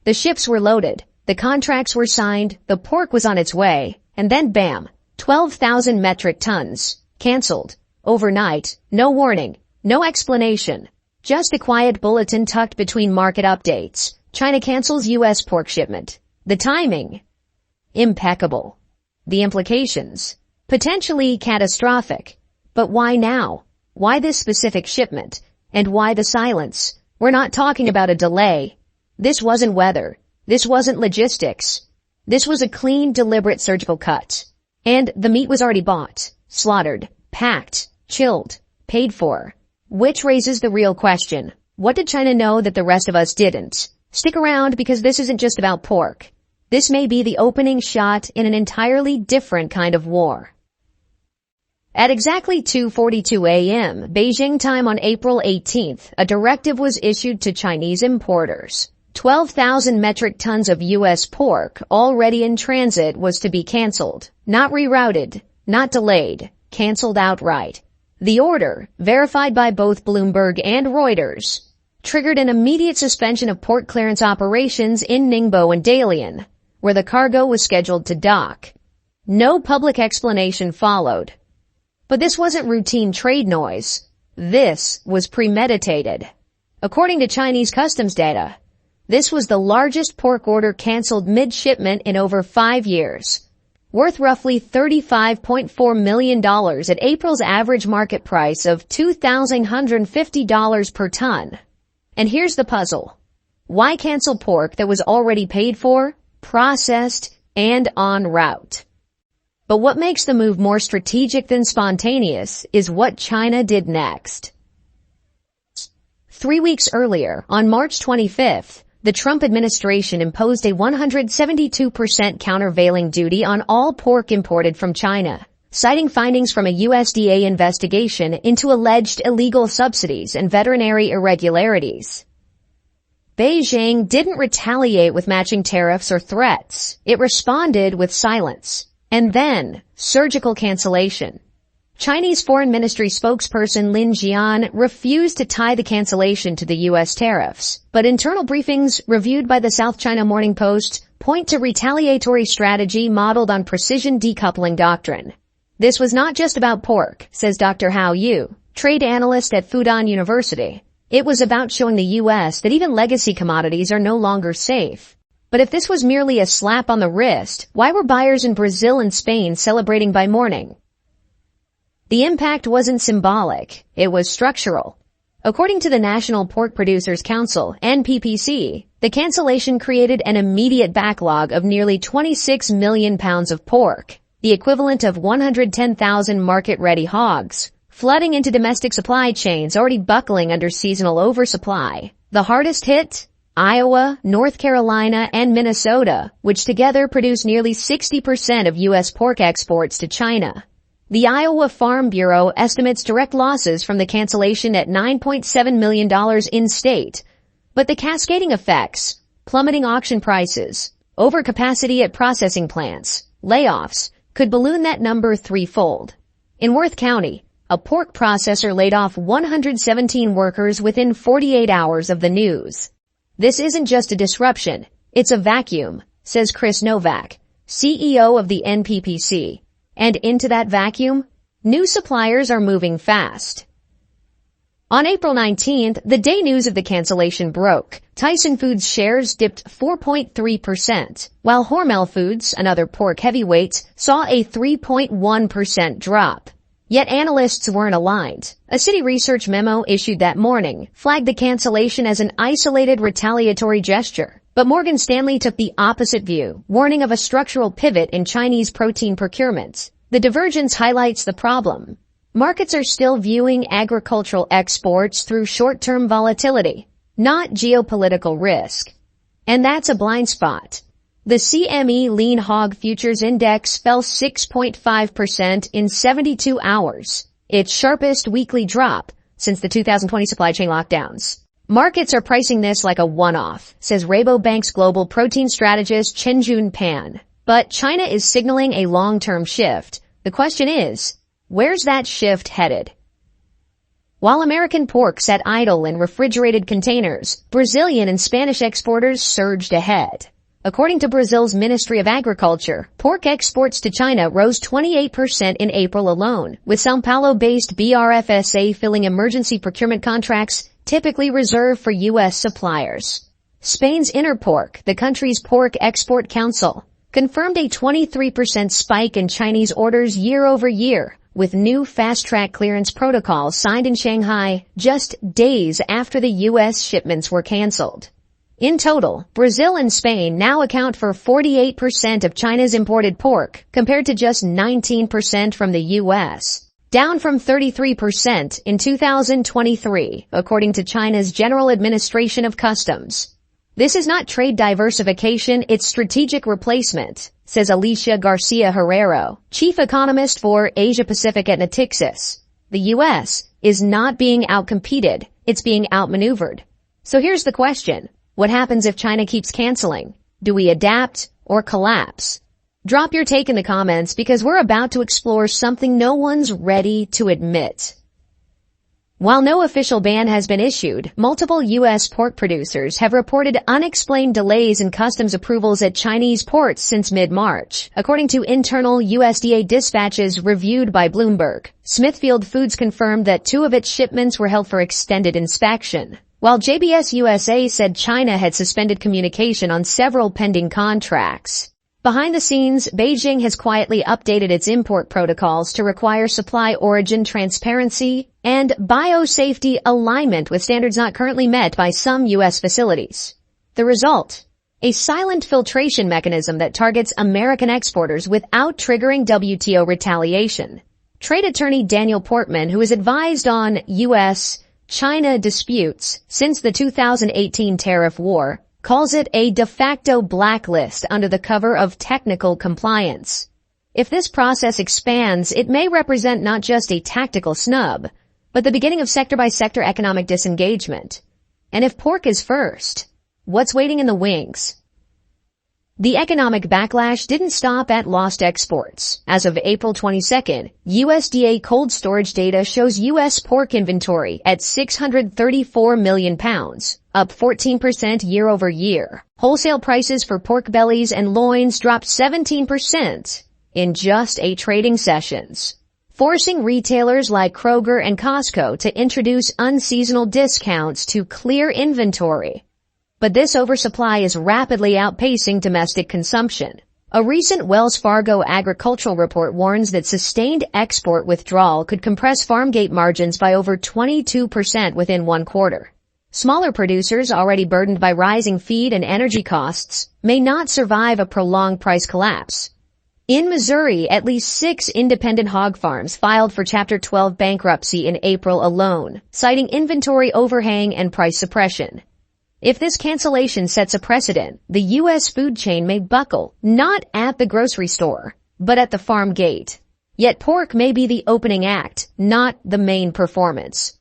The ships were loaded, the contracts were signed, the pork was on its way, and then bam, 12,000 metric tons, cancelled. Overnight, no warning, no explanation. Just a quiet bulletin tucked between market updates. China cancels U.S. pork shipment. The timing? Impeccable. The implications? Potentially catastrophic. But why now? Why this specific shipment? And why the silence? We're not talking about a delay. This wasn't weather. This wasn't logistics. This was a clean, deliberate surgical cut. And the meat was already bought, slaughtered, packed, chilled, paid for. Which raises the real question. What did China know that the rest of us didn't? Stick around because this isn't just about pork. This may be the opening shot in an entirely different kind of war. At exactly 2:42 a.m. Beijing time on April 18th, a directive was issued to Chinese importers. 12,000 metric tons of U.S. pork already in transit was to be canceled. Not rerouted, not delayed, canceled outright. The order, verified by both Bloomberg and Reuters, triggered an immediate suspension of port clearance operations in Ningbo and Dalian, where the cargo was scheduled to dock. No public explanation followed. But this wasn't routine trade noise. This was premeditated. According to Chinese customs data, this was the largest pork order canceled mid-shipment in over 5 years, worth roughly $35.4 million at April's average market price of $2,150 per ton. And here's the puzzle. Why cancel pork that was already paid for, processed, and en route? But what makes the move more strategic than spontaneous is what China did next. 3 weeks earlier, on March 25th, the Trump administration imposed a 172% countervailing duty on all pork imported from China, citing findings from a USDA investigation into alleged illegal subsidies and veterinary irregularities. Beijing didn't retaliate with matching tariffs or threats. It responded with silence. And then, surgical cancellation. Chinese Foreign Ministry spokesperson Lin Jian refused to tie the cancellation to the U.S. tariffs, but internal briefings reviewed by the South China Morning Post point to retaliatory strategy modeled on precision decoupling doctrine. This was not just about pork, says Dr. Hao Yu, trade analyst at Fudan University. It was about showing the U.S. that even legacy commodities are no longer safe. But if this was merely a slap on the wrist, why were buyers in Brazil and Spain celebrating by morning? The impact wasn't symbolic, it was structural. According to the National Pork Producers Council, NPPC, the cancellation created an immediate backlog of nearly 26 million pounds of pork, the equivalent of 110,000 market-ready hogs, flooding into domestic supply chains already buckling under seasonal oversupply. The hardest hit? Iowa, North Carolina, and Minnesota, which together produce nearly 60% of U.S. pork exports to China. The Iowa Farm Bureau estimates direct losses from the cancellation at $9.7 million in-state. But the cascading effects, plummeting auction prices, overcapacity at processing plants, layoffs, could balloon that number threefold. In Worth County, a pork processor laid off 117 workers within 48 hours of the news. This isn't just a disruption, it's a vacuum, says Chris Novak, CEO of the NPPC. And into that vacuum, new suppliers are moving fast. On April 19th, the day news of the cancellation broke. Tyson Foods shares dipped 4.3%, while Hormel Foods, another pork heavyweight, saw a 3.1% drop. Yet analysts weren't aligned. A Citi research memo issued that morning flagged the cancellation as an isolated retaliatory gesture. But Morgan Stanley took the opposite view, warning of a structural pivot in Chinese protein procurement. The divergence highlights the problem. Markets are still viewing agricultural exports through short-term volatility, not geopolitical risk. And that's a blind spot. The CME Lean Hog Futures Index fell 6.5% in 72 hours, its sharpest weekly drop since the 2020 supply chain lockdowns. Markets are pricing this like a one-off, says Rabobank's global protein strategist Chenjun Pan. But China is signaling a long-term shift. The question is, where's that shift headed? While American pork sat idle in refrigerated containers, Brazilian and Spanish exporters surged ahead. According to Brazil's Ministry of Agriculture, pork exports to China rose 28% in April alone, with São Paulo-based BRFSA filling emergency procurement contracts typically reserved for U.S. suppliers. Spain's Interpork, the country's pork export council, confirmed a 23% spike in Chinese orders year over year, with new fast-track clearance protocols signed in Shanghai just days after the U.S. shipments were canceled. In total, Brazil and Spain now account for 48% of China's imported pork, compared to just 19% from the U.S., down from 33% in 2023, according to China's General Administration of Customs. This is not trade diversification, it's strategic replacement, says Alicia Garcia Herrero, chief economist for Asia-Pacific at Natixis. The U.S. is not being outcompeted, it's being outmaneuvered. So here's the question. What happens if China keeps canceling? Do we adapt or collapse? Drop your take in the comments because we're about to explore something no one's ready to admit. While no official ban has been issued, multiple U.S. pork producers have reported unexplained delays in customs approvals at Chinese ports since mid-March. According to internal USDA dispatches reviewed by Bloomberg, Smithfield Foods confirmed that 2 of its shipments were held for extended inspection, while JBS USA said China had suspended communication on several pending contracts. Behind the scenes, Beijing has quietly updated its import protocols to require supply origin transparency and biosafety alignment with standards not currently met by some U.S. facilities. The result? A silent filtration mechanism that targets American exporters without triggering WTO retaliation. Trade attorney Daniel Portman, who has advised on U.S. China disputes since the 2018 tariff war, calls it a de facto blacklist under the cover of technical compliance. If this process expands, it may represent not just a tactical snub, but the beginning of sector-by-sector economic disengagement. And if pork is first, what's waiting in the wings? The economic backlash didn't stop at lost exports. As of April 22nd, USDA cold storage data shows U.S. pork inventory at 634 million pounds, up 14% year over year. Wholesale prices for pork bellies and loins dropped 17% in just 8 trading sessions, forcing retailers like Kroger and Costco to introduce unseasonal discounts to clear inventory. But this oversupply is rapidly outpacing domestic consumption. A recent Wells Fargo agricultural report warns that sustained export withdrawal could compress farm gate margins by over 22% within 1 quarter. Smaller producers, already burdened by rising feed and energy costs, may not survive a prolonged price collapse. In Missouri, at least 6 independent hog farms filed for Chapter 12 bankruptcy in April alone, citing inventory overhang and price suppression. If this cancellation sets a precedent, the U.S. food chain may buckle, not at the grocery store, but at the farm gate. Yet pork may be the opening act, not the main performance.